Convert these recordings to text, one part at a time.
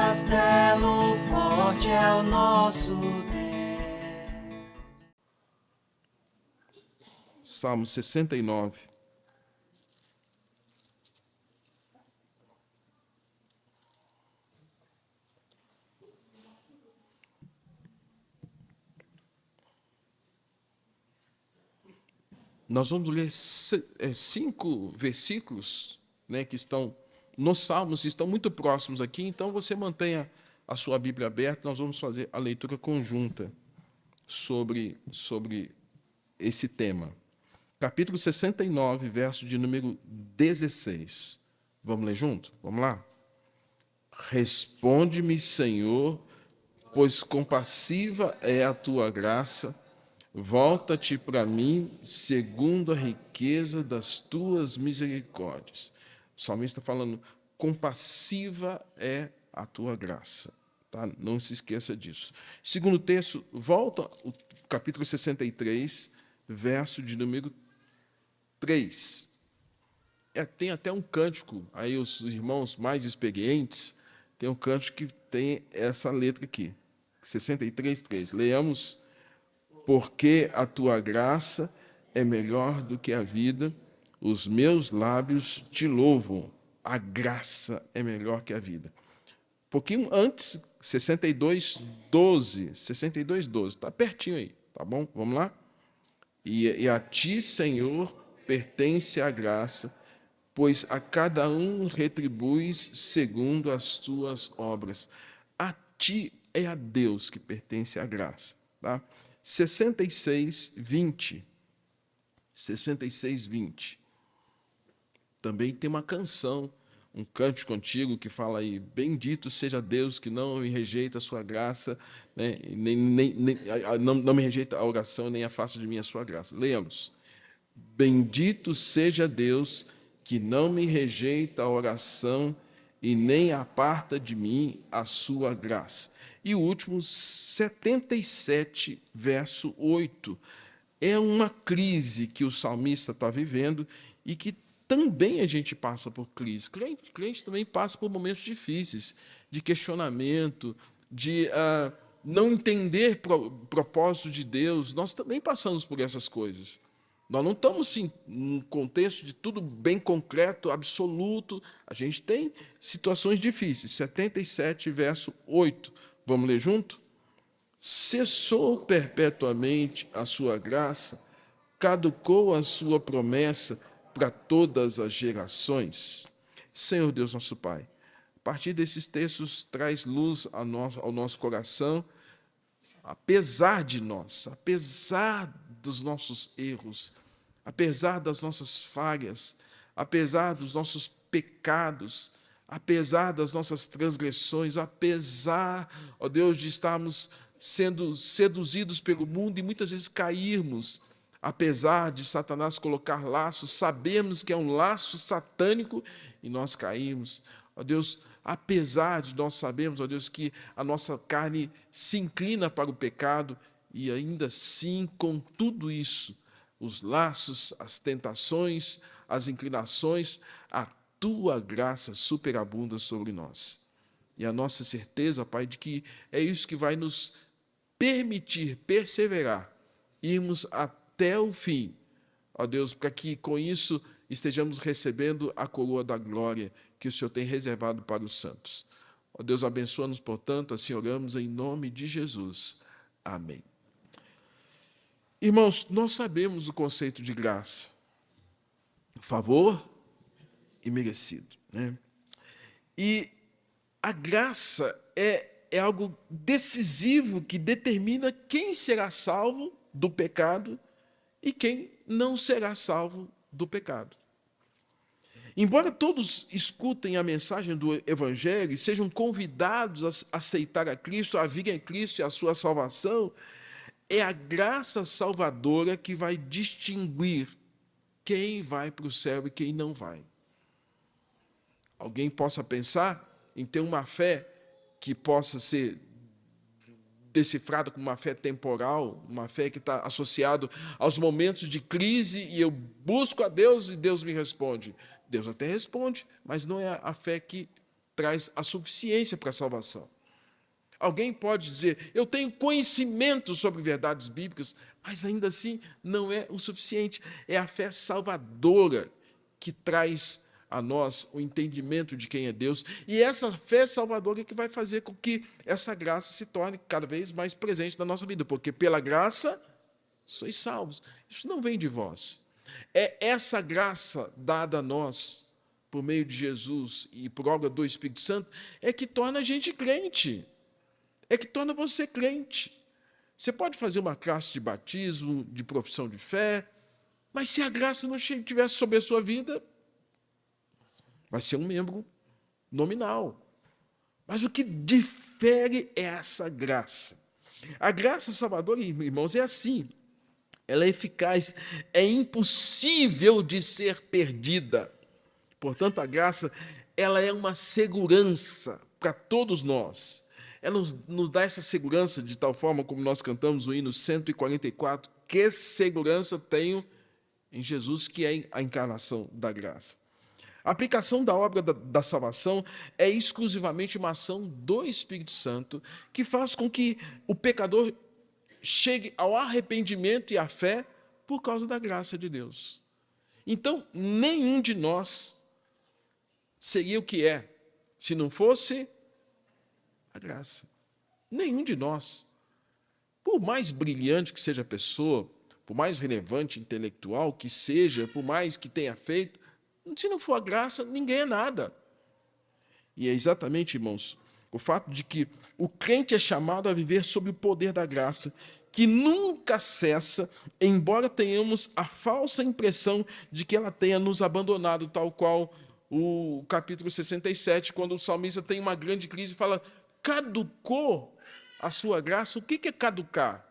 castelo forte é o nosso Deus. Salmo 69. Nós vamos ler 5 versículos, né, que estão nos Salmos, estão muito próximos aqui, então você mantenha a sua Bíblia aberta, nós vamos fazer a leitura conjunta sobre esse tema. Capítulo 69, verso de número 16. Vamos ler junto? Vamos lá? Responde-me, Senhor, pois compassiva é a tua graça. Volta-te para mim, segundo a riqueza das tuas misericórdias. O salmista falando, compassiva é a tua graça. Tá? Não se esqueça disso. Segundo texto, volta ao capítulo 63, verso de número 3. Tem até um cântico, aí os irmãos mais experientes, tem um cântico que tem essa letra aqui, 63, 3. Leamos: porque a tua graça é melhor do que a vida, os meus lábios te louvam. A graça é melhor que a vida. Um pouquinho antes, 62, 12. 62, 12. Está pertinho aí, tá bom? Vamos lá? E a ti, Senhor, pertence a graça, pois a cada um retribuis segundo as tuas obras. A ti é a Deus que pertence a graça. Tá? 66, 20. 66, 20. Também tem uma canção, um cântico antigo que fala aí: bendito seja Deus que não me rejeita a sua graça, né? Não me rejeita a oração, nem afasta de mim a sua graça. Leamos: bendito seja Deus que não me rejeita a oração e nem aparta de mim a sua graça. E o último, 77, verso 8. É uma crise que o salmista está vivendo e que também a gente passa por crise. Crente também passa por momentos difíceis, de questionamento, de não entender o propósito de Deus. Nós também passamos por essas coisas. Nós não estamos, sim, num contexto de tudo bem concreto, absoluto. A gente tem situações difíceis. 77, verso 8. Vamos ler junto? Cessou perpetuamente a sua graça, caducou a sua promessa para todas as gerações. Senhor Deus nosso Pai, a partir desses textos traz luz ao nosso coração, apesar de nós, apesar dos nossos erros, apesar das nossas falhas, apesar dos nossos pecados, apesar das nossas transgressões, apesar, ó Deus, de estarmos sendo seduzidos pelo mundo e muitas vezes cairmos, apesar de Satanás colocar laços, sabemos que é um laço satânico e nós caímos. Ó Deus, apesar de nós sabermos, ó Deus, que a nossa carne se inclina para o pecado, e ainda assim, com tudo isso, os laços, as tentações, as inclinações, a tua graça superabunda sobre nós. E a nossa certeza, Pai, de que é isso que vai nos permitir perseverar, irmos até o fim, ó Deus, para que com isso estejamos recebendo a coroa da glória que o Senhor tem reservado para os santos. Ó Deus, abençoa-nos, portanto, assim oramos em nome de Jesus. Amém. Irmãos, nós sabemos o conceito de graça, favor e merecido, né? E a graça é algo decisivo que determina quem será salvo do pecado e quem não será salvo do pecado. Embora todos escutem a mensagem do Evangelho e sejam convidados a aceitar a Cristo, a vir em Cristo e a sua salvação, é a graça salvadora que vai distinguir quem vai para o céu e quem não vai. Alguém possa pensar em ter uma fé que possa ser decifrada como uma fé temporal, uma fé que está associada aos momentos de crise e eu busco a Deus e Deus me responde. Deus até responde, mas não é a fé que traz a suficiência para a salvação. Alguém pode dizer, eu tenho conhecimento sobre verdades bíblicas, mas ainda assim não é o suficiente. É a fé salvadora que traz a nós o entendimento de quem é Deus. E essa fé salvadora é que vai fazer com que essa graça se torne cada vez mais presente na nossa vida. Porque pela graça sois salvos. Isso não vem de vós. É essa graça dada a nós, por meio de Jesus e por obra do Espírito Santo, é que torna a gente crente. É que torna você crente. Você pode fazer uma classe de batismo, de profissão de fé, mas se a graça não estivesse sobre a sua vida, vai ser um membro nominal. Mas o que difere é essa graça. A graça salvadora, irmãos, é assim. Ela é eficaz, é impossível de ser perdida. Portanto, a graça, ela é uma segurança para todos nós. Ela nos dá essa segurança de tal forma, como nós cantamos o hino 144, que segurança tenho em Jesus, que é a encarnação da graça. A aplicação da obra da salvação é exclusivamente uma ação do Espírito Santo, que faz com que o pecador chegue ao arrependimento e à fé por causa da graça de Deus. Então, nenhum de nós seria o que é, se não fosse a graça. Nenhum de nós. Por mais brilhante que seja a pessoa, por mais relevante intelectual que seja, por mais que tenha feito, se não for a graça, ninguém é nada. E é exatamente, irmãos, o fato de que o crente é chamado a viver sob o poder da graça, que nunca cessa, embora tenhamos a falsa impressão de que ela tenha nos abandonado, tal qual o capítulo 67, quando o salmista tem uma grande crise e fala: caducou a sua graça. O que é caducar?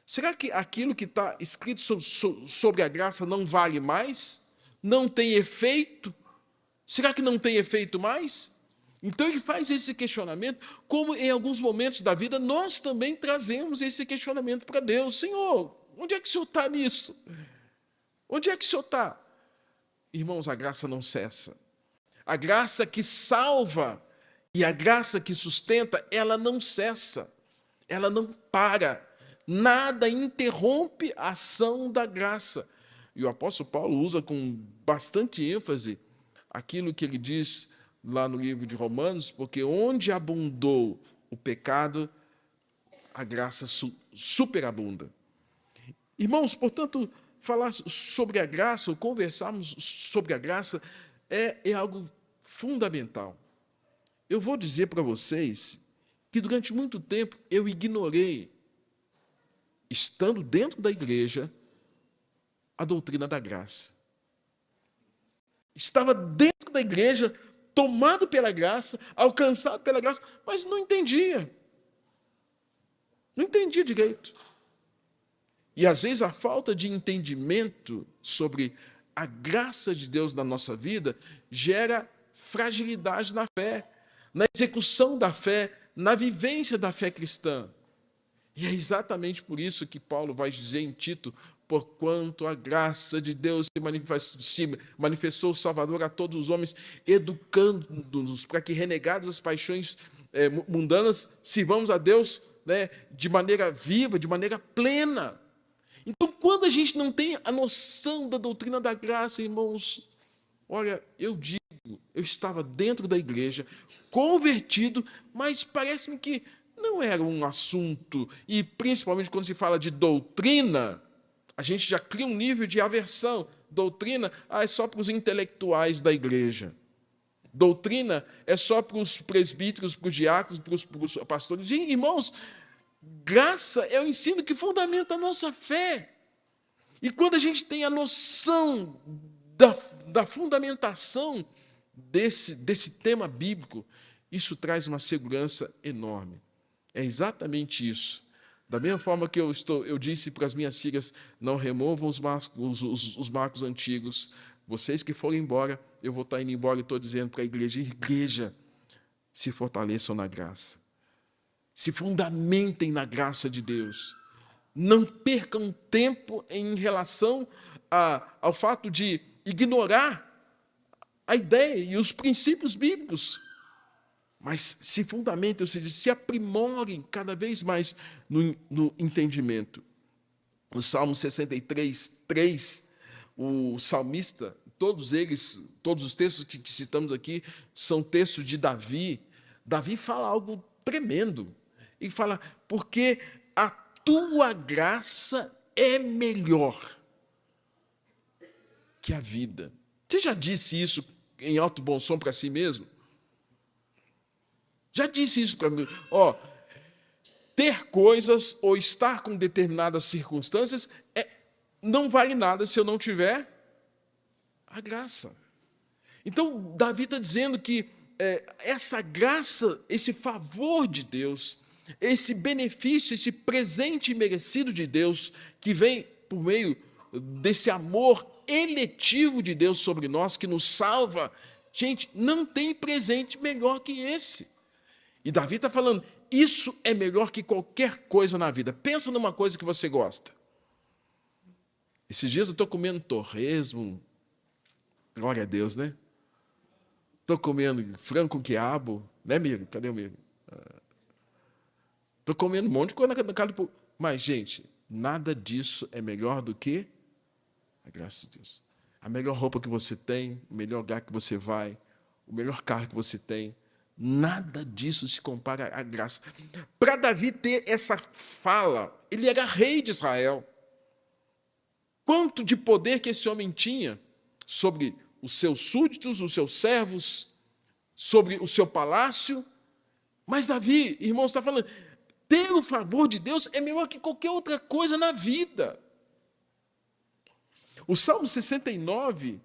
Será que aquilo que está escrito sobre a graça não vale mais? Não tem efeito? Será que não tem efeito mais? Então ele faz esse questionamento, como em alguns momentos da vida nós também trazemos esse questionamento para Deus. Senhor, onde é que o Senhor está nisso? Onde é que o Senhor está? Irmãos, a graça não cessa. A graça que salva e a graça que sustenta, ela não cessa, ela não para, nada interrompe a ação da graça. E o apóstolo Paulo usa com bastante ênfase aquilo que ele diz lá no livro de Romanos, porque onde abundou o pecado, a graça superabunda. Irmãos, portanto, falar sobre a graça, ou conversarmos sobre a graça, é algo fundamental. Eu vou dizer para vocês que durante muito tempo eu ignorei, estando dentro da igreja, a doutrina da graça. Estava dentro da igreja, tomado pela graça, alcançado pela graça, mas não entendia. Não entendia direito. E às vezes a falta de entendimento sobre a graça de Deus na nossa vida gera fragilidade na fé, na execução da fé, na vivência da fé cristã. E é exatamente por isso que Paulo vai dizer em Tito: porquanto a graça de Deus se manifestou Salvador a todos os homens, educando-nos para que, renegadas as paixões mundanas, sirvamos a Deus, de maneira viva, de maneira plena. Então, quando a gente não tem a noção da doutrina da graça, irmãos, olha, eu estava dentro da igreja, convertido, mas parece-me que não era um assunto, e principalmente quando se fala de doutrina, a gente já cria um nível de aversão. Doutrina é só para os intelectuais da igreja. Doutrina é só para os presbíteros, para os diáconos, para os pastores. E, irmãos, graça é o ensino que fundamenta a nossa fé. E quando a gente tem a noção da fundamentação desse tema bíblico, isso traz uma segurança enorme. É exatamente isso. Da mesma forma que eu disse para as minhas filhas: não removam os marcos antigos. Vocês que forem embora, eu vou estar indo embora e estou dizendo para a igreja, se fortaleçam na graça. Se fundamentem na graça de Deus. Não percam tempo em relação ao fato de ignorar a ideia e os princípios bíblicos. mas se fundamentem, ou seja, se aprimorem cada vez mais no entendimento. O Salmo 63, 3, o salmista, todos eles, todos os textos que citamos aqui, são textos de Davi. Davi fala algo tremendo. Ele fala, porque a tua graça é melhor que a vida. Você já disse isso em alto bom som para si mesmo? Já disse isso para mim. Ter coisas ou estar com determinadas circunstâncias não vale nada se eu não tiver a graça. Então, Davi está dizendo que essa graça, esse favor de Deus, esse benefício, esse presente merecido de Deus, que vem por meio desse amor eletivo de Deus sobre nós, que nos salva, gente, não tem presente melhor que esse. E Davi está falando, isso é melhor que qualquer coisa na vida. Pensa numa coisa que você gosta. Esses dias eu estou comendo torresmo, glória a Deus, né? Estou comendo frango com quiabo, né, amigo? Cadê o amigo? Estou comendo um monte de coisa na casa do povo. Mas, gente, nada disso é melhor do que a graça de Deus. A melhor roupa que você tem, o melhor lugar que você vai, o melhor carro que você tem, nada disso se compara à graça. Para Davi ter essa fala, ele era rei de Israel. Quanto de poder que esse homem tinha sobre os seus súditos, os seus servos, sobre o seu palácio. Mas Davi, irmãos, está falando, ter o favor de Deus é melhor que qualquer outra coisa na vida. O Salmo 69,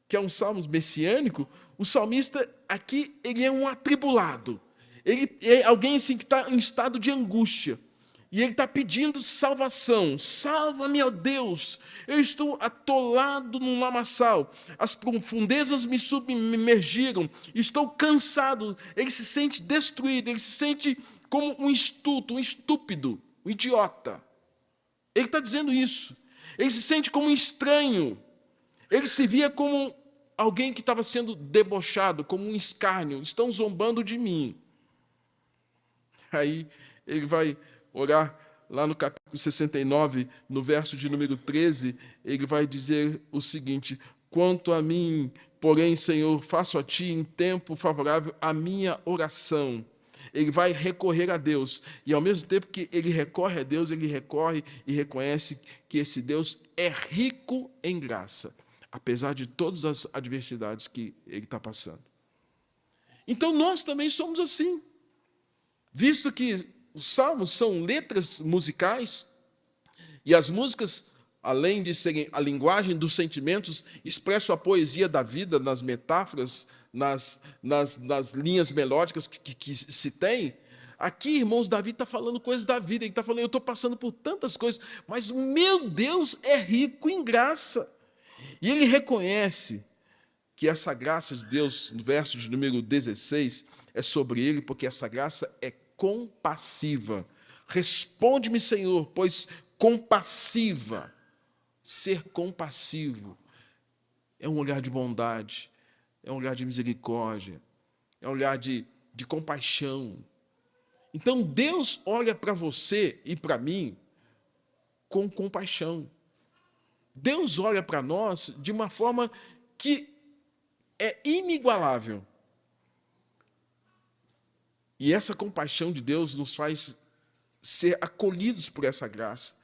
que é um salmo messiânico, o salmista aqui, ele é um atribulado. Ele é alguém assim que está em estado de angústia. E ele está pedindo salvação. Salva-me, ó Deus. Eu estou atolado num lamaçal. As profundezas me submergiram. Estou cansado. Ele se sente destruído. Ele se sente como um estúpido, um idiota. Ele está dizendo isso. Ele se sente como um estranho. Ele se via como alguém que estava sendo debochado, como um escárnio. Estão zombando de mim. Aí ele vai orar lá no capítulo 69, no verso de número 13, ele vai dizer o seguinte: quanto a mim, porém, Senhor, faço a Ti em tempo favorável a minha oração. Ele vai recorrer a Deus, e ao mesmo tempo que ele recorre a Deus, ele recorre e reconhece que esse Deus é rico em graça, apesar de todas as adversidades que ele está passando. Então nós também somos assim, visto que os salmos são letras musicais, e as músicas, além de serem a linguagem dos sentimentos, expressam a poesia da vida nas metáforas, nas linhas melódicas que se tem. Aqui, irmãos, Davi está falando coisas da vida, ele está falando, eu estou passando por tantas coisas, mas o meu Deus é rico em graça. E ele reconhece que essa graça de Deus, no verso de número 16, é sobre ele, porque essa graça é compassiva. Responde-me, Senhor, pois compassiva. Ser compassivo é um olhar de bondade, é um olhar de misericórdia, é um olhar de compaixão. Então Deus olha para você e para mim com compaixão. Deus olha para nós de uma forma que é inigualável. E essa compaixão de Deus nos faz ser acolhidos por essa graça,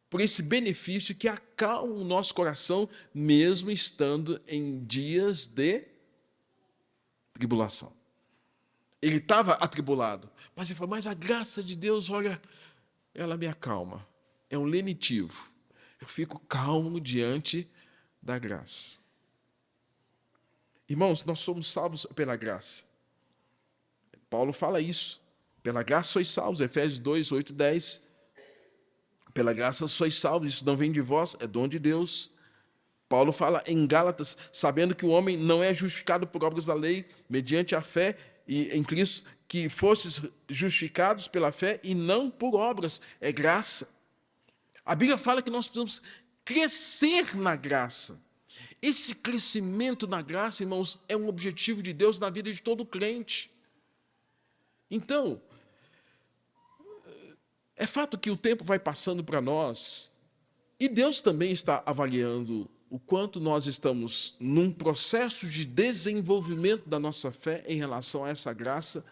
por esse benefício que acalma o nosso coração, mesmo estando em dias de tribulação. Ele estava atribulado, mas ele falou, mas a graça de Deus, olha, ela me acalma. É um lenitivo. Eu fico calmo diante da graça. Irmãos, nós somos salvos pela graça. Paulo fala isso. Pela graça sois salvos, Efésios 2, 8, 10. Pela graça sois salvos, isso não vem de vós, é dom de Deus. Paulo fala em Gálatas, sabendo que o homem não é justificado por obras da lei, mediante a fé e em Cristo, que fostes justificados pela fé e não por obras, é graça. A Bíblia fala que nós precisamos crescer na graça. Esse crescimento na graça, irmãos, é um objetivo de Deus na vida de todo crente. Então, é fato que o tempo vai passando para nós e Deus também está avaliando o quanto nós estamos num processo de desenvolvimento da nossa fé em relação a essa graça,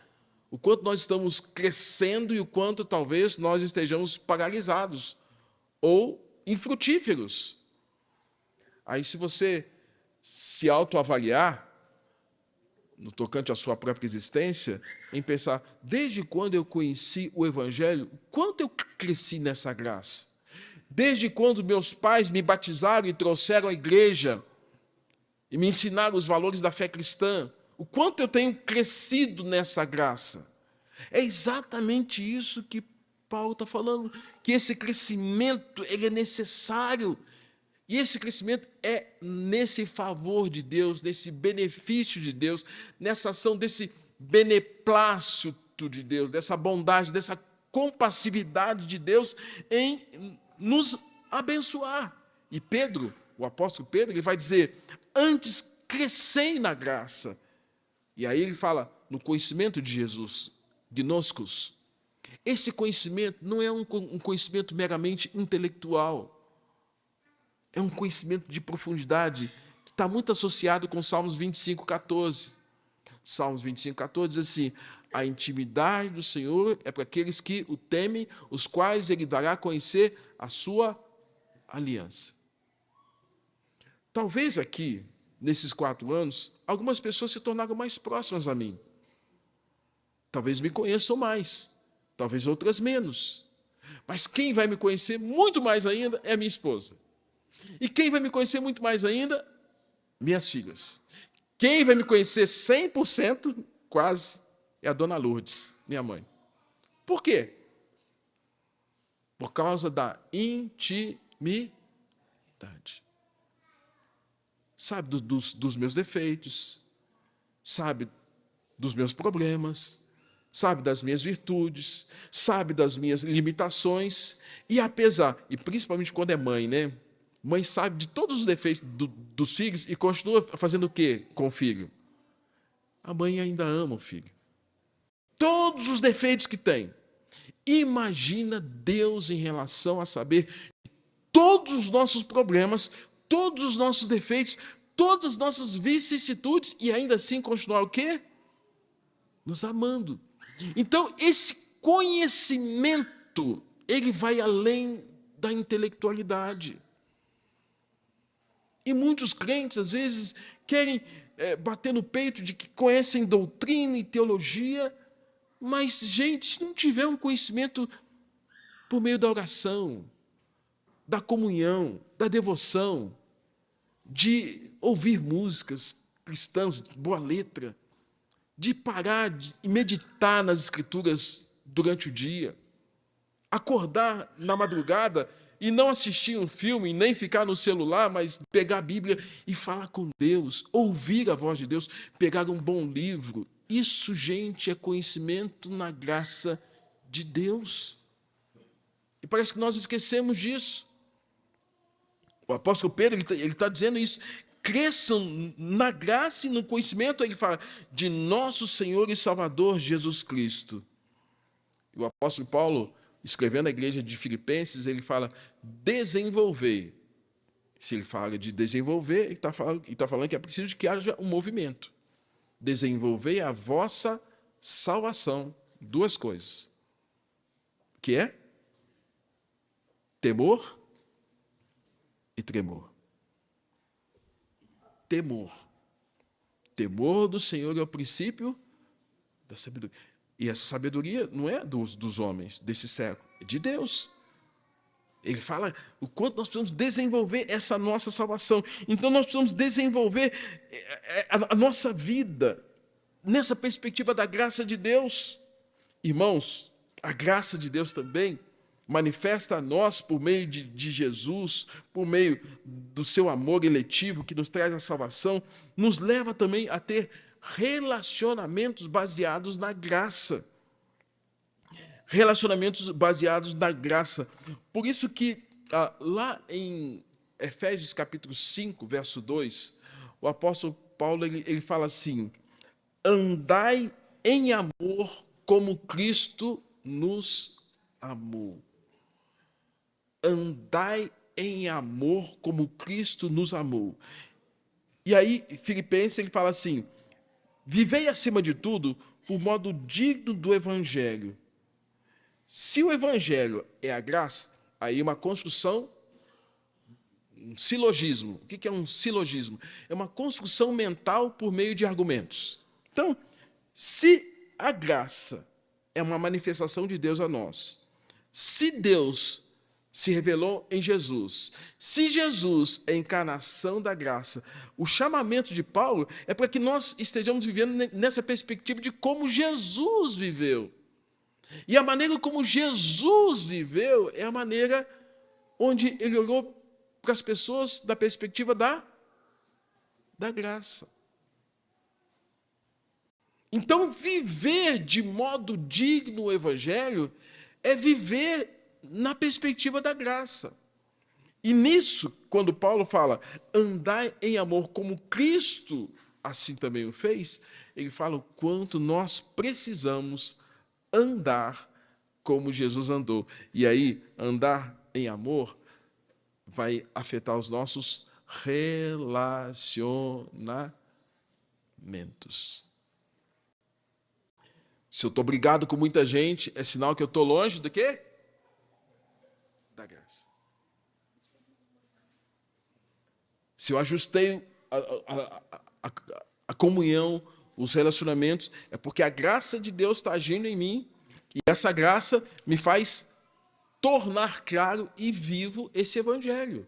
o quanto nós estamos crescendo e o quanto talvez nós estejamos paralisados ou infrutíferos. Aí, se você se autoavaliar, no tocante à sua própria existência, em pensar, desde quando eu conheci o Evangelho, quanto eu cresci nessa graça? Desde quando meus pais me batizaram e trouxeram à igreja e me ensinaram os valores da fé cristã, o quanto eu tenho crescido nessa graça? É exatamente isso que Paulo está falando, que esse crescimento ele é necessário. E esse crescimento é nesse favor de Deus, nesse benefício de Deus, nessa ação desse beneplácito de Deus, dessa bondade, dessa compassividade de Deus em nos abençoar. E Pedro, o apóstolo Pedro, ele vai dizer, antes crescei na graça. E aí ele fala, no conhecimento de Jesus, gnoscos. Esse conhecimento não é um conhecimento meramente intelectual. É um conhecimento de profundidade que está muito associado com Salmos 25:14. Salmos 25:14 diz assim, a intimidade do Senhor é para aqueles que o temem, os quais Ele dará a conhecer a sua aliança. Talvez aqui, nesses 4 anos, algumas pessoas se tornaram mais próximas a mim. Talvez me conheçam mais, talvez outras menos. Mas quem vai me conhecer muito mais ainda é a minha esposa. E quem vai me conhecer muito mais ainda? Minhas filhas. Quem vai me conhecer 100%, quase, é a dona Lourdes, minha mãe. Por quê? Por causa da intimidade. Sabe dos meus defeitos, sabe dos meus problemas, sabe das minhas virtudes, sabe das minhas limitações, e principalmente quando é mãe, né? Mãe sabe de todos os defeitos dos filhos e continua fazendo o quê com o filho? A mãe ainda ama o filho. Todos os defeitos que tem. Imagina Deus em relação a saber todos os nossos problemas, todos os nossos defeitos, todas as nossas vicissitudes e ainda assim continuar o quê? Nos amando. Então, esse conhecimento, ele vai além da intelectualidade. E muitos crentes, às vezes, querem bater no peito de que conhecem doutrina e teologia, mas, gente, se não tiver um conhecimento por meio da oração, da comunhão, da devoção, de ouvir músicas cristãs, boa letra, de parar e meditar nas Escrituras durante o dia, acordar na madrugada e não assistir um filme, nem ficar no celular, mas pegar a Bíblia e falar com Deus, ouvir a voz de Deus, pegar um bom livro. Isso, gente, é conhecimento na graça de Deus. E parece que nós esquecemos disso. O apóstolo Pedro ele está dizendo isso. Cresçam na graça e no conhecimento, ele fala, de nosso Senhor e Salvador Jesus Cristo. E o apóstolo Paulo, escrevendo à igreja de Filipenses, ele fala, desenvolver. Se ele fala de desenvolver, ele está falando que é preciso que haja um movimento. Desenvolver a vossa salvação. 2 coisas. Que é? Temor e tremor. Temor. Temor do Senhor é o princípio da sabedoria. E essa sabedoria não é dos homens desse século, é de Deus. Ele fala o quanto nós precisamos desenvolver essa nossa salvação. Então nós precisamos desenvolver a nossa vida nessa perspectiva da graça de Deus. Irmãos, a graça de Deus também manifesta a nós por meio de Jesus, por meio do seu amor eletivo que nos traz a salvação, nos leva também a ter relacionamentos baseados na graça. Relacionamentos baseados na graça. Por isso que lá em Efésios capítulo 5, verso 2, o apóstolo Paulo ele fala assim, andai em amor como Cristo nos amou. Andai em amor como Cristo nos amou. E aí, Filipenses, ele fala assim, vivei acima de tudo por modo digno do Evangelho. Se o Evangelho é a graça, aí uma construção, um silogismo. O que é um silogismo? É uma construção mental por meio de argumentos. Então, se a graça é uma manifestação de Deus a nós, se Deus se revelou em Jesus, se Jesus é a encarnação da graça, o chamamento de Paulo é para que nós estejamos vivendo nessa perspectiva de como Jesus viveu. E a maneira como Jesus viveu é a maneira onde ele olhou para as pessoas da perspectiva da graça. Então, viver de modo digno o Evangelho é viver na perspectiva da graça. E nisso, quando Paulo fala, andai em amor como Cristo assim também o fez, ele fala o quanto nós precisamos andar como Jesus andou. E aí, andar em amor vai afetar os nossos relacionamentos. Se eu estou brigado com muita gente, é sinal que eu estou longe do quê? Da graça. Se eu ajustei a comunhão, os relacionamentos, é porque a graça de Deus está agindo em mim e essa graça me faz tornar claro e vivo esse Evangelho.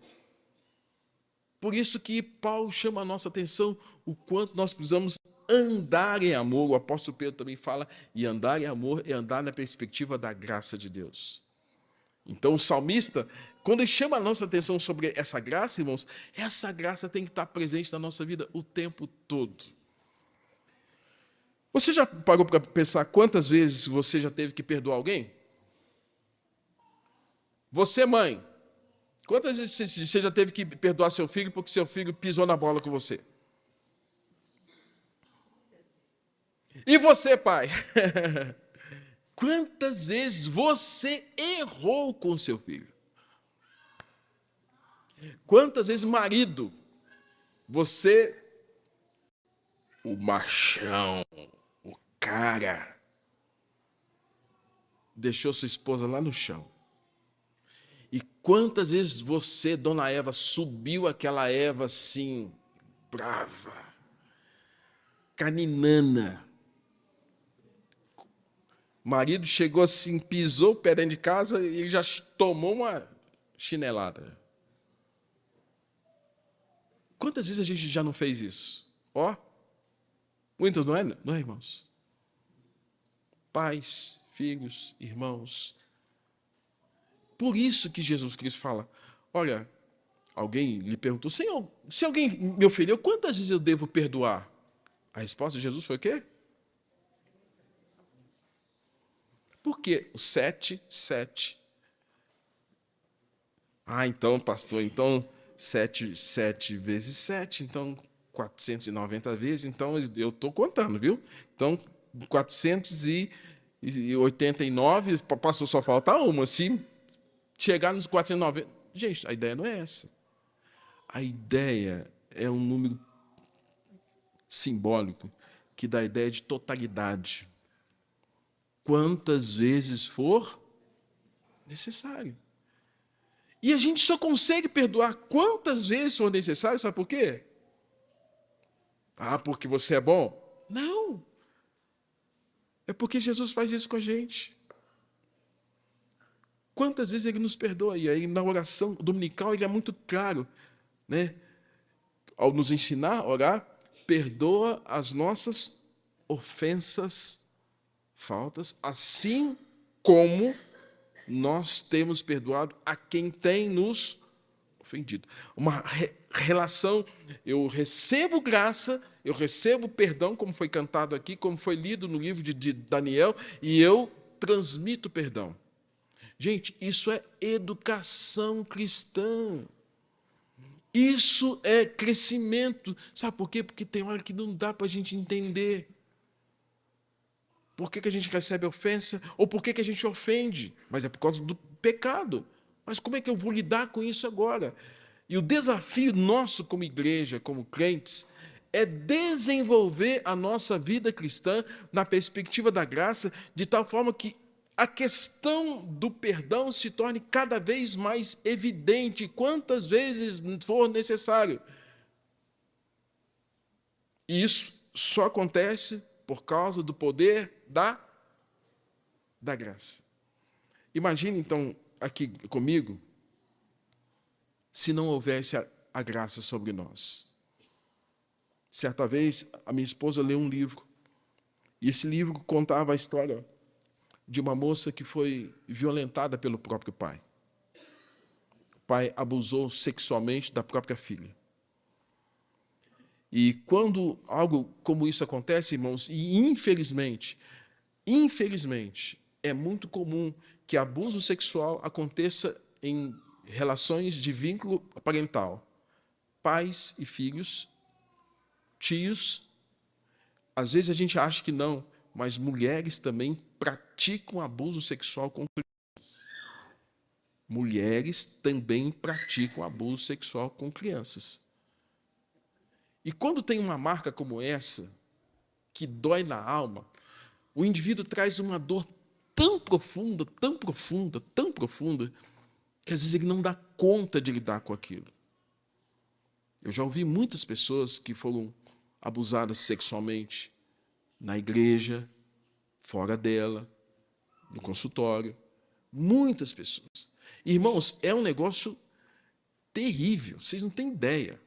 Por isso que Paulo chama a nossa atenção o quanto nós precisamos andar em amor. O apóstolo Pedro também fala, e andar em amor é andar na perspectiva da graça de Deus. Então o salmista, quando ele chama a nossa atenção sobre essa graça, irmãos, essa graça tem que estar presente na nossa vida o tempo todo. Você já parou para pensar quantas vezes você já teve que perdoar alguém? Você, mãe, quantas vezes você já teve que perdoar seu filho porque seu filho pisou na bola com você? E você, pai? Quantas vezes você errou com seu filho? Quantas vezes, marido, você, o machão, o cara, deixou sua esposa lá no chão? E quantas vezes você, dona Eva, subiu aquela Eva assim, brava, caninana? O marido chegou assim, pisou o pé dentro de casa e ele já tomou uma chinelada. Quantas vezes a gente já não fez isso? Ó, muitas, não é, irmãos? Pais, filhos, irmãos. Por isso que Jesus Cristo fala, olha, alguém lhe perguntou, Senhor, se alguém me ofendeu, quantas vezes eu devo perdoar? A resposta de Jesus foi o quê? Por quê? O 7, 7. Ah, então, pastor, então 7 vezes 7, então 490 vezes, então eu estou contando, viu? Então, 489, pastor, só falta uma. Se chegar nos 490... Gente, a ideia não é essa. A ideia é um número simbólico que dá a ideia de totalidade. Quantas vezes for necessário. E a gente só consegue perdoar quantas vezes for necessário, sabe por quê? Ah, porque você é bom? Não. É porque Jesus faz isso com a gente. Quantas vezes ele nos perdoa? E aí, na oração dominical, ele é muito claro, né? Ao nos ensinar a orar, perdoa as nossas ofensas, faltas, assim como nós temos perdoado a quem tem nos ofendido. Uma relação, eu recebo graça, eu recebo perdão, como foi cantado aqui, como foi lido no livro de Daniel, e eu transmito perdão. Gente, isso é educação cristã. Isso é crescimento. Sabe por quê? Porque tem hora que não dá para a gente entender. Por que a gente recebe ofensa? Ou por que a gente ofende? Mas é por causa do pecado. Mas como é que eu vou lidar com isso agora? E o desafio nosso como igreja, como crentes, é desenvolver a nossa vida cristã na perspectiva da graça, de tal forma que a questão do perdão se torne cada vez mais evidente, quantas vezes for necessário. E isso só acontece por causa do poder da graça. Imagine, então, aqui comigo, se não houvesse a graça sobre nós. Certa vez, a minha esposa leu um livro, e esse livro contava a história de uma moça que foi violentada pelo próprio pai. O pai abusou sexualmente da própria filha. E quando algo como isso acontece, irmãos, e infelizmente, é muito comum que abuso sexual aconteça em relações de vínculo parental. Pais e filhos, tios, às vezes a gente acha que não, mas mulheres também praticam abuso sexual com crianças. Mulheres também praticam abuso sexual com crianças. E quando tem uma marca como essa, que dói na alma, o indivíduo traz uma dor tão profunda, tão profunda, tão profunda, que às vezes ele não dá conta de lidar com aquilo. Eu já ouvi muitas pessoas que foram abusadas sexualmente na igreja, fora dela, no consultório. Muitas pessoas. Irmãos, é um negócio terrível, vocês não têm ideia.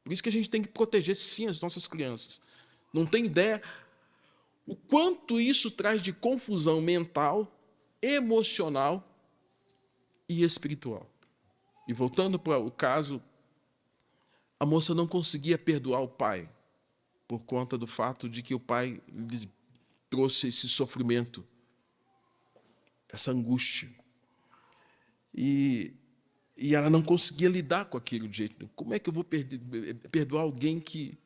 Por isso que a gente tem que proteger, sim, as nossas crianças. Não tem ideia o quanto isso traz de confusão mental, emocional e espiritual. E voltando para o caso, a moça não conseguia perdoar o pai, por conta do fato de que o pai lhe trouxe esse sofrimento, essa angústia. E ela não conseguia lidar com aquilo de jeito nenhum. Como é que eu vou perdoar alguém que...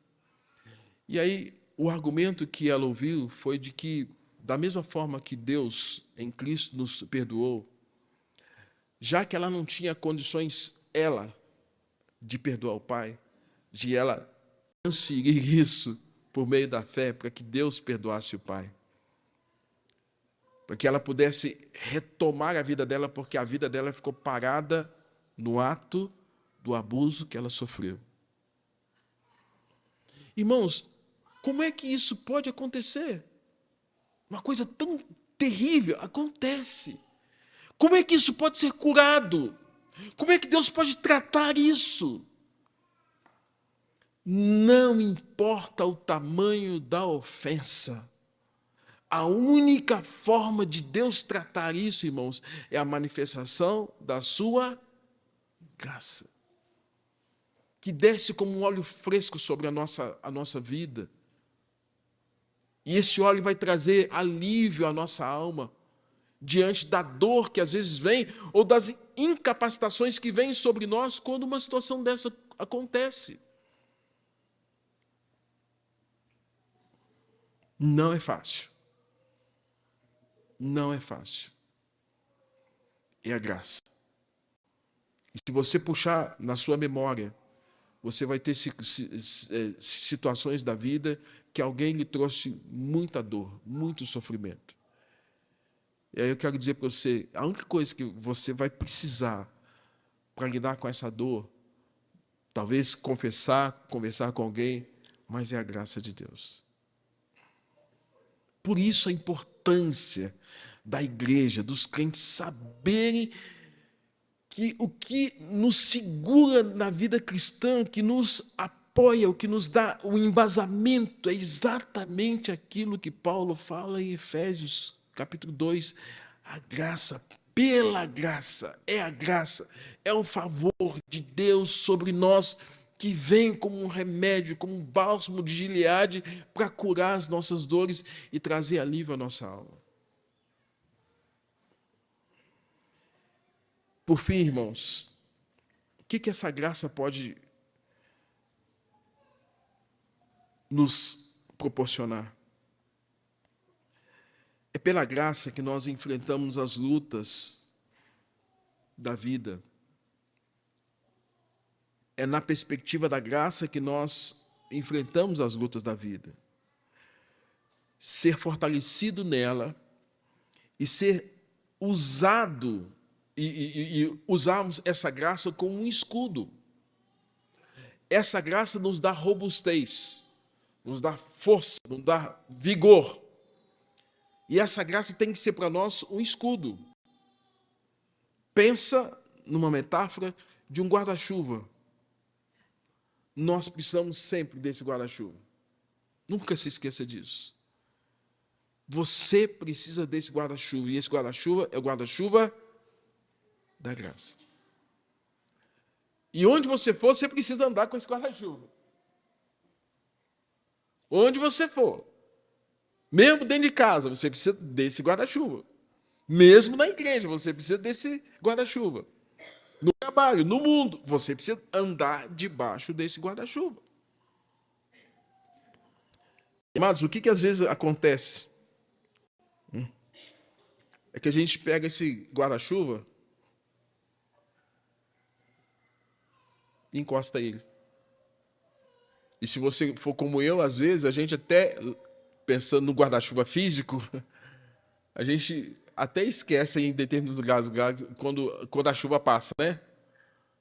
E aí, o argumento que ela ouviu foi de que, da mesma forma que Deus, em Cristo, nos perdoou, já que ela não tinha condições, de perdoar o pai, de ela transferir isso por meio da fé, para que Deus perdoasse o pai. Para que ela pudesse retomar a vida dela, porque a vida dela ficou parada no ato do abuso que ela sofreu. Irmãos, como é que isso pode acontecer? Uma coisa tão terrível acontece. Como é que isso pode ser curado? Como é que Deus pode tratar isso? Não importa o tamanho da ofensa. A única forma de Deus tratar isso, irmãos, é a manifestação da sua graça, que desce como um óleo fresco sobre a nossa vida. E esse óleo vai trazer alívio à nossa alma, diante da dor que às vezes vem, ou das incapacitações que vêm sobre nós quando uma situação dessa acontece. Não é fácil. Não é fácil. É a graça. E se você puxar na sua memória, você vai ter situações da vida que alguém lhe trouxe muita dor, muito sofrimento. E aí eu quero dizer para você, a única coisa que você vai precisar para lidar com essa dor, talvez conversar com alguém, mas é a graça de Deus. Por isso a importância da igreja, dos crentes saberem que o que nos segura na vida cristã, que nos apoia, o que nos dá o embasamento, é exatamente aquilo que Paulo fala em Efésios, capítulo 2, a graça, pela graça, é a graça, é o favor de Deus sobre nós, que vem como um remédio, como um bálsamo de Gileade, para curar as nossas dores e trazer alívio à nossa alma. Por fim, irmãos, o que essa graça pode nos proporcionar? É pela graça que nós enfrentamos as lutas da vida. É na perspectiva da graça que nós enfrentamos as lutas da vida. Ser fortalecido nela e ser usado, e usarmos essa graça como um escudo. Essa graça nos dá robustez, nos dá força, nos dá vigor. E essa graça tem que ser para nós um escudo. Pensa numa metáfora de um guarda-chuva. Nós precisamos sempre desse guarda-chuva. Nunca se esqueça disso. Você precisa desse guarda-chuva. E esse guarda-chuva é o guarda-chuva da graça. E onde você for, você precisa andar com esse guarda-chuva. Onde você for. Mesmo dentro de casa, você precisa desse guarda-chuva. Mesmo na igreja, você precisa desse guarda-chuva. No trabalho, no mundo, você precisa andar debaixo desse guarda-chuva. Amados, o que às vezes acontece? É que a gente pega esse guarda-chuva e encosta ele. E se você for como eu, às vezes, a gente até, pensando no guarda-chuva físico, a gente até esquece em determinados lugares quando a chuva passa, né?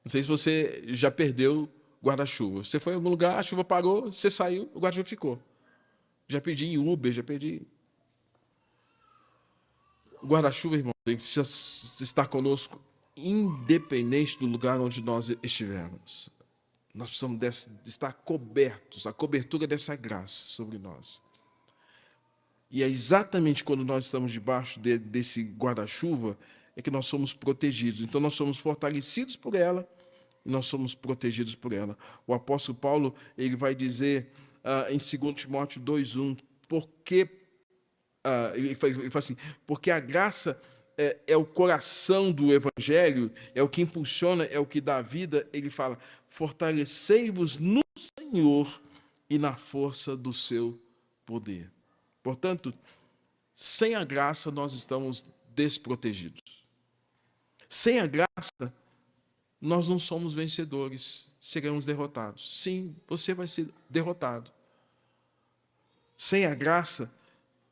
Não sei se você já perdeu guarda-chuva. Você foi em algum lugar, a chuva parou, você saiu, o guarda-chuva ficou. Já perdi em Uber, já perdi. O guarda-chuva, irmão, ele precisa estar conosco, independente do lugar onde nós estivermos. Nós precisamos estar cobertos, a cobertura dessa graça sobre nós. E é exatamente quando nós estamos debaixo desse guarda-chuva é que nós somos protegidos. Então, nós somos fortalecidos por ela e nós somos protegidos por ela. O apóstolo Paulo, ele vai dizer em 2 Timóteo 2:1, porque ele fala assim, porque a graça é o coração do evangelho, é o que impulsiona, é o que dá vida. Ele fala, fortalecei-vos no Senhor e na força do seu poder. Portanto, sem a graça nós estamos desprotegidos. Sem a graça, nós não somos vencedores, seremos derrotados. Sim, você vai ser derrotado. Sem a graça,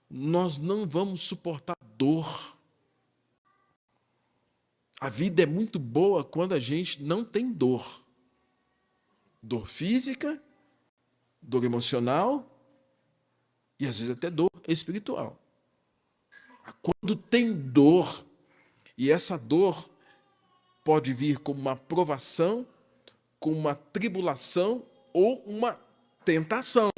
nós não vamos suportar dor. A vida é muito boa quando a gente não tem dor. Dor física, dor emocional e às vezes até dor espiritual. Quando tem dor, e essa dor pode vir como uma provação, como uma tribulação ou uma tentação.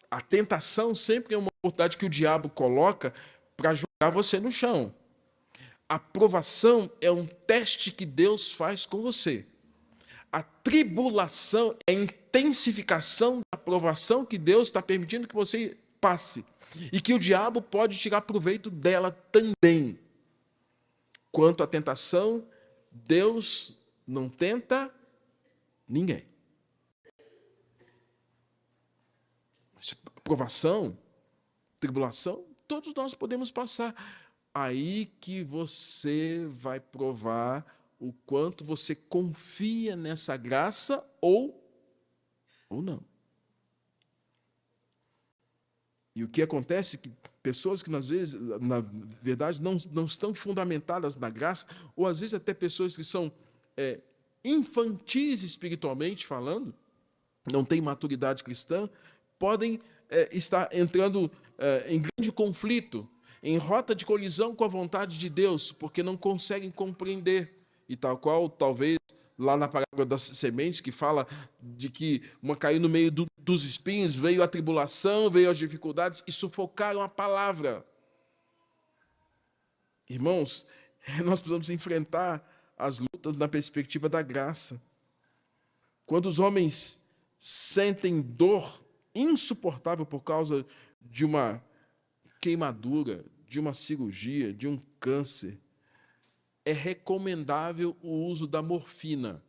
A tentação sempre é uma oportunidade que o diabo coloca para jogar você no chão. A provação é um teste que Deus faz com você. A tribulação é a intensificação da provação que Deus está permitindo que você passe. E que o diabo pode tirar proveito dela também. Quanto à tentação, Deus não tenta ninguém. Mas provação, tribulação, todos nós podemos passar. Aí que você vai provar o quanto você confia nessa graça ou não. E o que acontece é que pessoas que, às vezes, na verdade, não estão fundamentadas na graça, ou às vezes até pessoas que são infantis espiritualmente falando, não têm maturidade cristã, podem estar entrando em grande conflito, em rota de colisão com a vontade de Deus, porque não conseguem compreender. E tal qual, talvez, lá na parábola das sementes, que fala de que uma caiu no meio dos espinhos, veio a tribulação, veio as dificuldades e sufocaram a palavra. Irmãos, nós precisamos enfrentar as lutas na perspectiva da graça. Quando os homens sentem dor insuportável por causa de uma queimadura, de uma cirurgia, de um câncer, é recomendável o uso da morfina.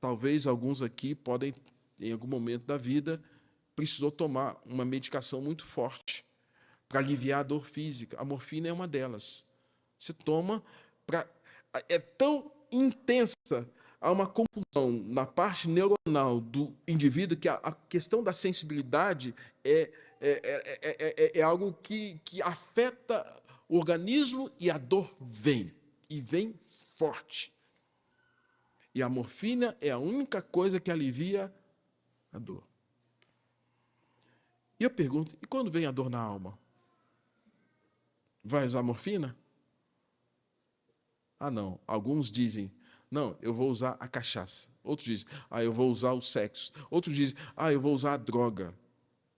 Talvez alguns aqui podem, em algum momento da vida, precisou tomar uma medicação muito forte para aliviar a dor física. A morfina é uma delas. Você toma para... É tão intensa, há uma confusão na parte neuronal do indivíduo que a questão da sensibilidade é algo que afeta o organismo e a dor vem, e vem forte. E a morfina é a única coisa que alivia a dor. E eu pergunto, e quando vem a dor na alma? Vai usar morfina? Ah, não. Alguns dizem, não, eu vou usar a cachaça. Outros dizem, eu vou usar o sexo. Outros dizem, eu vou usar a droga.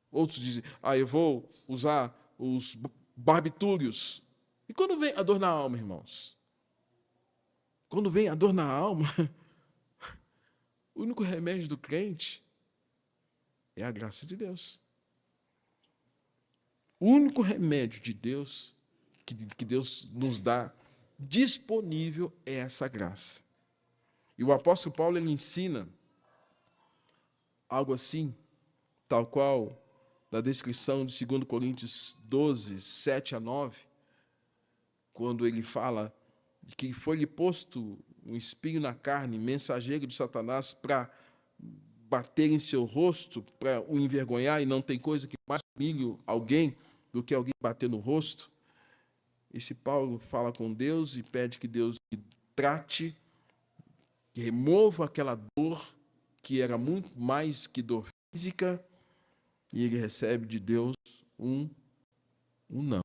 Outros dizem, eu vou usar os barbitúrios. E quando vem a dor na alma, irmãos? Quando vem a dor na alma, o único remédio do crente é a graça de Deus. O único remédio de Deus, que Deus nos dá disponível, é essa graça. E o apóstolo Paulo, ele ensina algo assim, tal qual na descrição de 2 Coríntios 12, 7 a 9, quando ele fala de que foi-lhe posto um espinho na carne, mensageiro de Satanás, para bater em seu rosto, para o envergonhar, e não tem coisa que mais humilhe alguém do que alguém bater no rosto. Esse Paulo fala com Deus e pede que Deus trate, que remova aquela dor, que era muito mais que dor física, e ele recebe de Deus um não.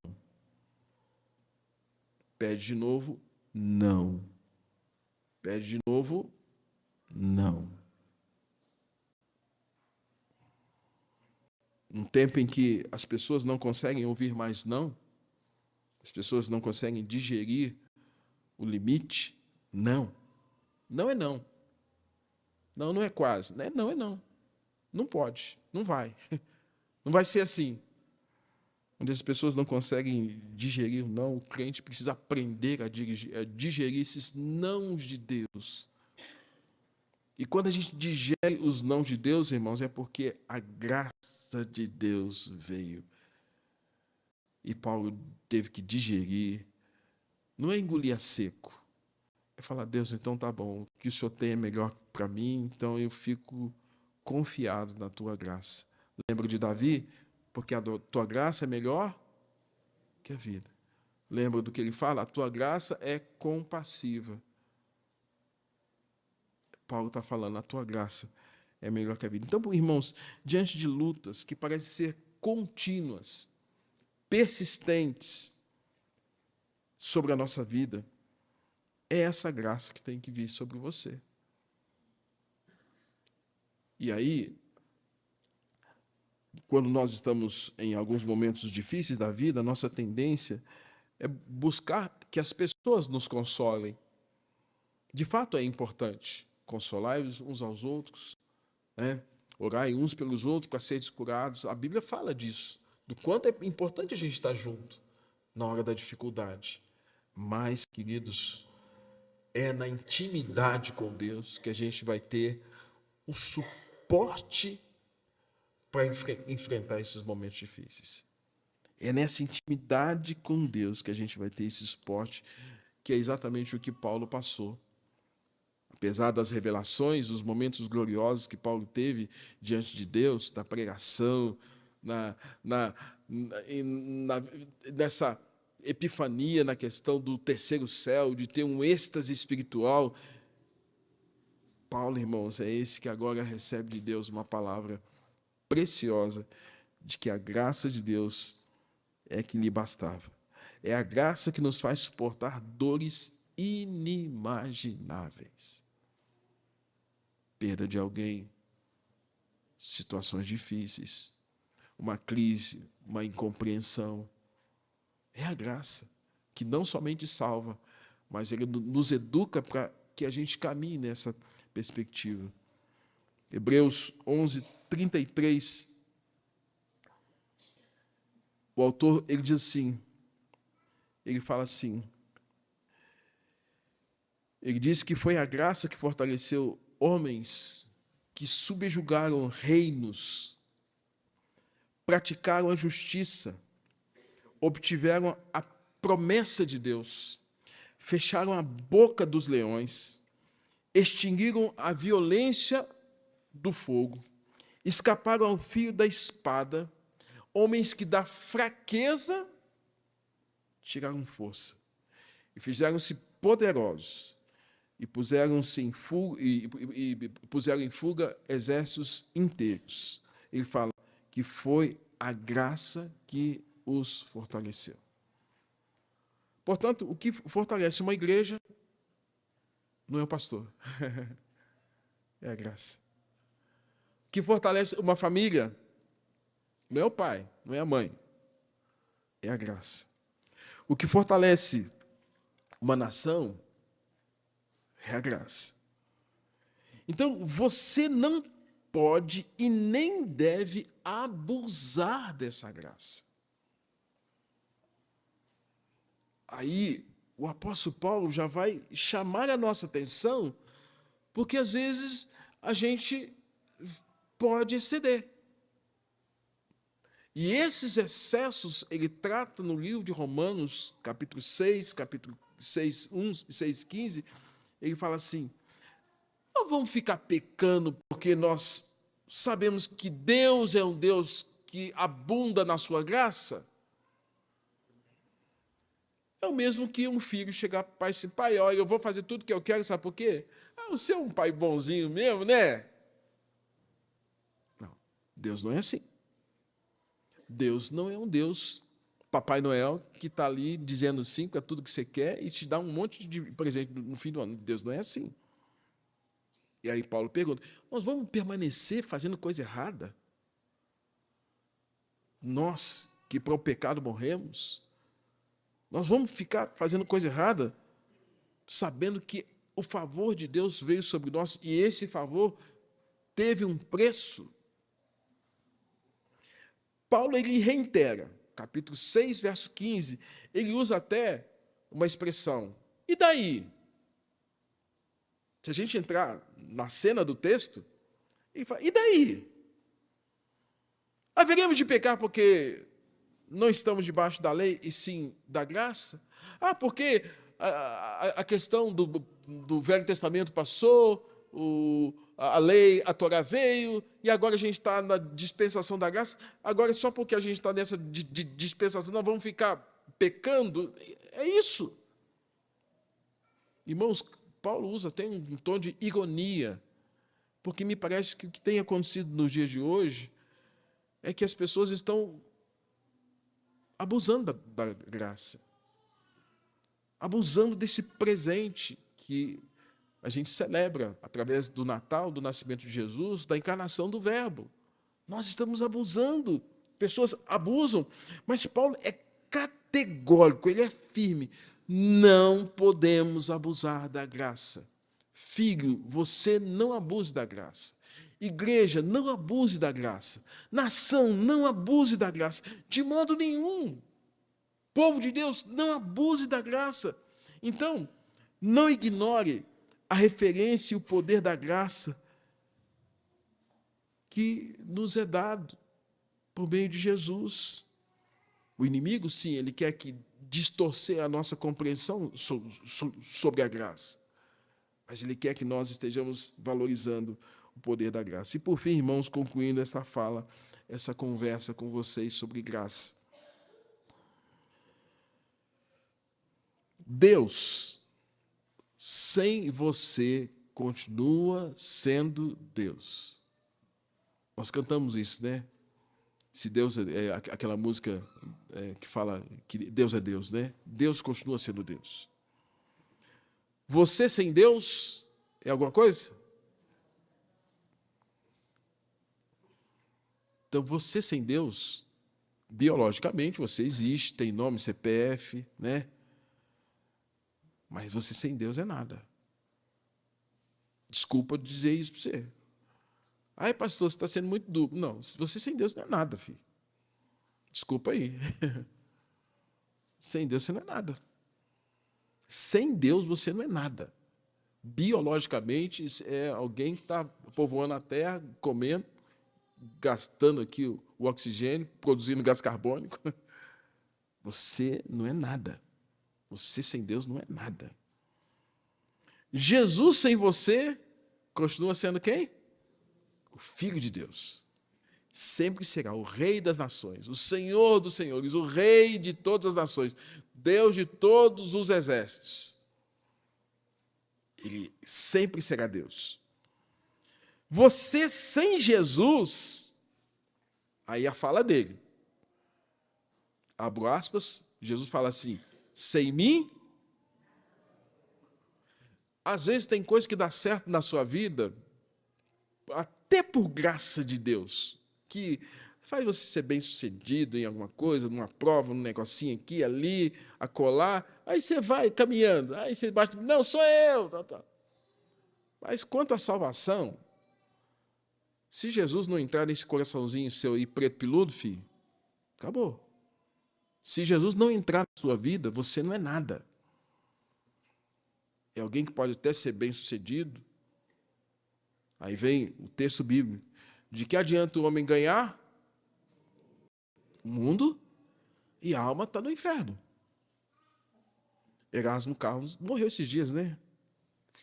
Pede de novo, não. Pede de novo, não. Um tempo em que as pessoas não conseguem ouvir mais não, as pessoas não conseguem digerir o limite, não. Não é não. Não, não é quase. Não é não. Não pode, não vai. Não vai ser assim. Onde as pessoas não conseguem digerir o não, o crente precisa aprender a digerir esses nãos de Deus. E quando a gente digere os nãos de Deus, irmãos, é porque a graça de Deus veio. E Paulo teve que digerir. Não é engolir a seco. É falar, Deus, então tá bom, o que o Senhor tem é melhor para mim, então eu fico confiado na tua graça. Lembra de Davi? Porque a tua graça é melhor que a vida. Lembra do que ele fala? A tua graça é compassiva. Paulo está falando, a tua graça é melhor que a vida. Então, irmãos, diante de lutas que parecem ser contínuas, persistentes sobre a nossa vida, é essa graça que tem que vir sobre você. E aí, quando nós estamos em alguns momentos difíceis da vida, a nossa tendência é buscar que as pessoas nos consolem. De fato, é importante consolar uns aos outros, né? Orar uns pelos outros para serem curados. A Bíblia fala disso, do quanto é importante a gente estar junto na hora da dificuldade. Mas, queridos, é na intimidade com Deus que a gente vai ter o suporte para enfrentar esses momentos difíceis. É nessa intimidade com Deus que a gente vai ter esse suporte, que é exatamente o que Paulo passou. Apesar das revelações, dos momentos gloriosos que Paulo teve diante de Deus, da pregação, nessa epifania, na questão do terceiro céu, de ter um êxtase espiritual, Paulo, irmãos, é esse que agora recebe de Deus uma palavra preciosa de que a graça de Deus é que lhe bastava. É a graça que nos faz suportar dores inimagináveis. Perda de alguém, situações difíceis, uma crise, uma incompreensão. É a graça que não somente salva, mas ele nos educa para que a gente caminhe nessa perspectiva. Hebreus 11, 33. O autor, ele diz assim, ele fala assim, ele diz que foi a graça que fortaleceu homens que subjugaram reinos praticaram a justiça, obtiveram a promessa de Deus, fecharam a boca dos leões, extinguiram a violência do fogo, escaparam ao fio da espada, homens que da fraqueza tiraram força, e fizeram-se poderosos, e puseram em fuga exércitos inteiros. Ele fala que foi a graça que os fortaleceu. Portanto, o que fortalece uma igreja não é o pastor, é a graça. O que fortalece uma família não é o pai, não é a mãe, é a graça. O que fortalece uma nação é a graça. Então, você não pode e nem deve abusar dessa graça. Aí, o apóstolo Paulo já vai chamar a nossa atenção, porque às vezes a gente pode exceder. E esses excessos ele trata no livro de Romanos, capítulo 6, 1 e 6, 15, ele fala assim: não vamos ficar pecando porque nós sabemos que Deus é um Deus que abunda na sua graça? É o mesmo que um filho chegar para o pai e dizer: pai, olha, eu vou fazer tudo que eu quero, sabe por quê? Você é um pai bonzinho mesmo, né? Não, Deus não é assim. Deus não é um Deus, Papai Noel, que está ali dizendo sim para tudo que você quer e te dá um monte de presente no fim do ano. Deus não é assim. E aí Paulo pergunta: nós vamos permanecer fazendo coisa errada? Nós, que para o pecado morremos, nós vamos ficar fazendo coisa errada, sabendo que o favor de Deus veio sobre nós e esse favor teve um preço? Paulo ele reitera, capítulo 6, verso 15, ele usa até uma expressão: e daí? Se a gente entrar na cena do texto, ele fala: e daí? Haveremos de pecar porque não estamos debaixo da lei e sim da graça? Porque a questão do Velho Testamento passou, a lei, a Torá veio, e agora a gente está na dispensação da graça, agora só porque a gente está nessa dispensação nós vamos ficar pecando? É isso. Irmãos, Paulo usa até um tom de ironia, porque me parece que o que tem acontecido nos dias de hoje é que as pessoas estão abusando da graça, abusando desse presente que a gente celebra através do Natal, do nascimento de Jesus, da encarnação do Verbo. Nós estamos abusando, pessoas abusam, mas Paulo é categórico, ele é firme: não podemos abusar da graça. Filho, você não abuse da graça. Igreja, não abuse da graça. Nação, não abuse da graça. De modo nenhum. Povo de Deus, não abuse da graça. Então, não ignore a referência e o poder da graça que nos é dado por meio de Jesus. O inimigo, sim, ele quer que distorcer a nossa compreensão sobre a graça, mas ele quer que nós estejamos valorizando o poder da graça. E, por fim, irmãos, concluindo esta fala, essa conversa com vocês sobre graça. Deus, sem você, continua sendo Deus. Nós cantamos isso, né? Se Deus é aquela música que fala que Deus é Deus, né? Deus continua sendo Deus. Você sem Deus é alguma coisa? Então, você sem Deus, biologicamente, você existe, tem nome, CPF, né? Mas você sem Deus é nada. Desculpa dizer isso para você. Ai, pastor, você está sendo muito duro. Não, você sem Deus não é nada, filho. Desculpa aí. Sem Deus você não é nada. Sem Deus você não é nada. Biologicamente, é alguém que está povoando a terra, comendo, gastando aqui o oxigênio, produzindo gás carbônico. Você não é nada. Você sem Deus não é nada. Jesus sem você continua sendo quem? O Filho de Deus. Sempre será o Rei das nações, o Senhor dos senhores, o Rei de todas as nações, Deus de todos os exércitos. Ele sempre será Deus. Você sem Jesus, aí a fala dele. Abro aspas, Jesus fala assim, sem mim. Às vezes tem coisa que dá certo na sua vida, até por graça de Deus, que faz você ser bem-sucedido em alguma coisa, numa prova, num negocinho aqui, ali, acolá, aí você vai caminhando, aí você bate, não, sou eu, tá. Mas quanto à salvação, se Jesus não entrar nesse coraçãozinho seu aí preto peludo, filho, acabou. Se Jesus não entrar na sua vida, você não é nada. É alguém que pode até ser bem-sucedido. Aí vem o texto bíblico. De que adianta o homem ganhar o mundo e a alma está no inferno? Erasmo Carlos morreu esses dias, né?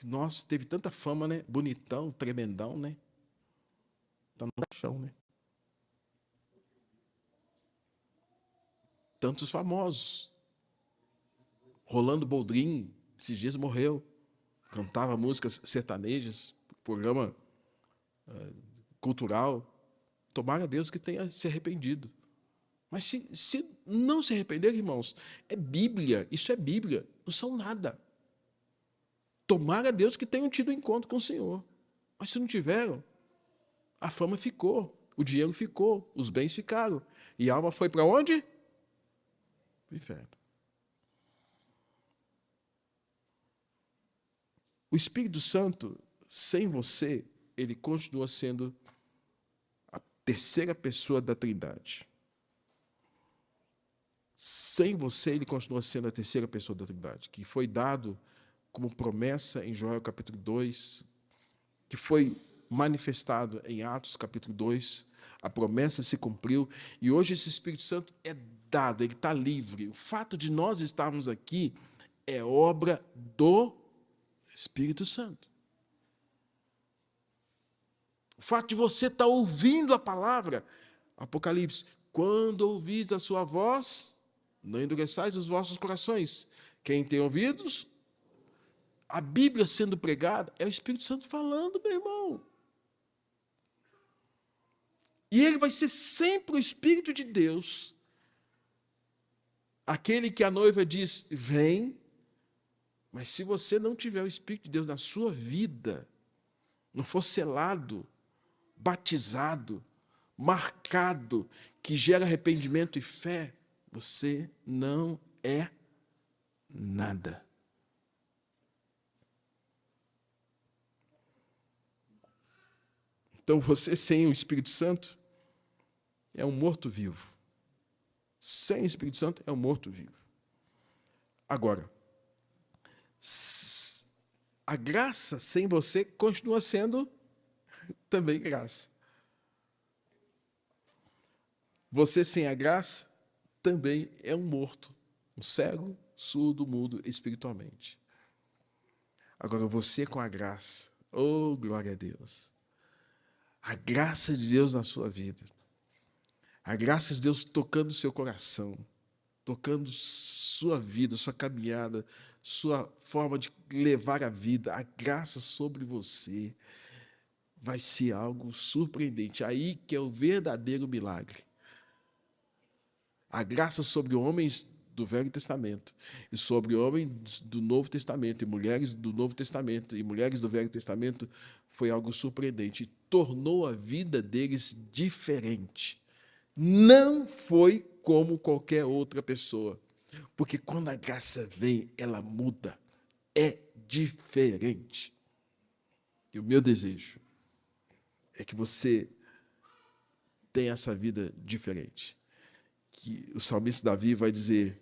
Nossa, teve tanta fama, né? Bonitão, tremendão, né? Está no chão, né? Tantos famosos. Rolando Boldrin, esses dias morreu. Cantava músicas sertanejas, programa cultural. Tomara a Deus que tenha se arrependido. Mas se não se arrepender, irmãos, é Bíblia, isso é Bíblia, não são nada. Tomara a Deus que tenham tido encontro com o Senhor. Mas se não tiveram, a fama ficou, o dinheiro ficou, os bens ficaram. E a alma foi para onde? Para o inferno. O Espírito Santo, sem você, ele continua sendo a terceira pessoa da Trindade. Sem você, ele continua sendo a terceira pessoa da Trindade, que foi dado como promessa em Joel capítulo 2, que foi manifestado em Atos capítulo 2, a promessa se cumpriu, e hoje esse Espírito Santo é dado, ele está livre. O fato de nós estarmos aqui é obra do Espírito Santo. O fato de você estar ouvindo a palavra, Apocalipse, quando ouvis a sua voz, não endureçais os vossos corações. Quem tem ouvidos, a Bíblia sendo pregada, é o Espírito Santo falando, meu irmão. E ele vai ser sempre o Espírito de Deus, aquele que a noiva diz, vem, mas se você não tiver o Espírito de Deus na sua vida, não for selado, batizado, marcado, que gera arrependimento e fé, você não é nada. Então, você sem o Espírito Santo é um morto-vivo. Sem o Espírito Santo é um morto-vivo. Agora, a graça sem você continua sendo também graça. Você sem a graça também é um morto, um cego, surdo, mudo espiritualmente. Agora, você com a graça, oh, glória a Deus. A graça de Deus na sua vida. A graça de Deus tocando o seu coração, tocando sua vida, sua caminhada, sua forma de levar a vida. A graça sobre você vai ser algo surpreendente. Aí que é o verdadeiro milagre. A graça sobre homens do Velho Testamento e sobre homens do Novo Testamento e mulheres do Novo Testamento e mulheres do Velho Testamento foi algo surpreendente e tornou a vida deles diferente. Não foi como qualquer outra pessoa, porque quando a graça vem, ela muda, é diferente. E o meu desejo é que você tenha essa vida diferente. Que o salmista Davi vai dizer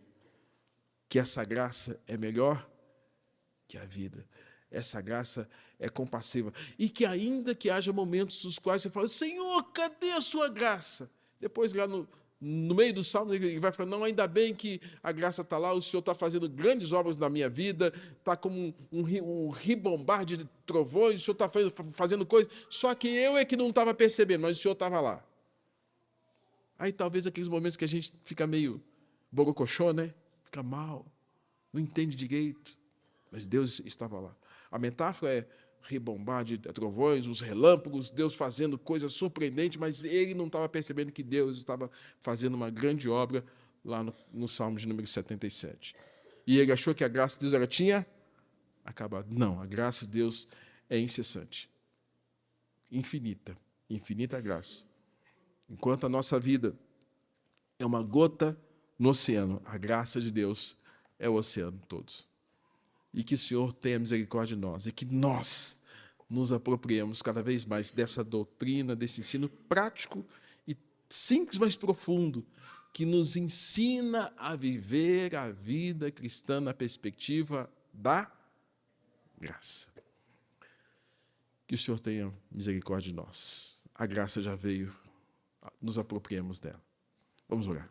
que essa graça é melhor que a vida. Essa graça é compassiva. E que ainda que haja momentos nos quais você fala, Senhor, cadê a sua graça? Depois, lá no meio do salmo, ele vai falar, não, ainda bem que a graça está lá, o Senhor está fazendo grandes obras na minha vida, está como um ribombar de trovões, o Senhor está fazendo coisas, só que eu é que não estava percebendo, mas o Senhor estava lá. Aí talvez aqueles momentos que a gente fica meio borocochô, né? Fica mal, não entende direito, mas Deus estava lá. A metáfora é ribombar de trovões, os relâmpagos, Deus fazendo coisas surpreendentes, mas ele não estava percebendo que Deus estava fazendo uma grande obra lá no Salmo de número 77. E ele achou que a graça de Deus tinha acabado. Não, a graça de Deus é incessante, infinita, infinita graça. Enquanto a nossa vida é uma gota no oceano, a graça de Deus é o oceano todo. E que o Senhor tenha misericórdia de nós, e que nós nos apropriemos cada vez mais dessa doutrina, desse ensino prático e simples, mas profundo, que nos ensina a viver a vida cristã na perspectiva da graça. Que o Senhor tenha misericórdia de nós. A graça já veio, nos apropriemos dela. Vamos orar.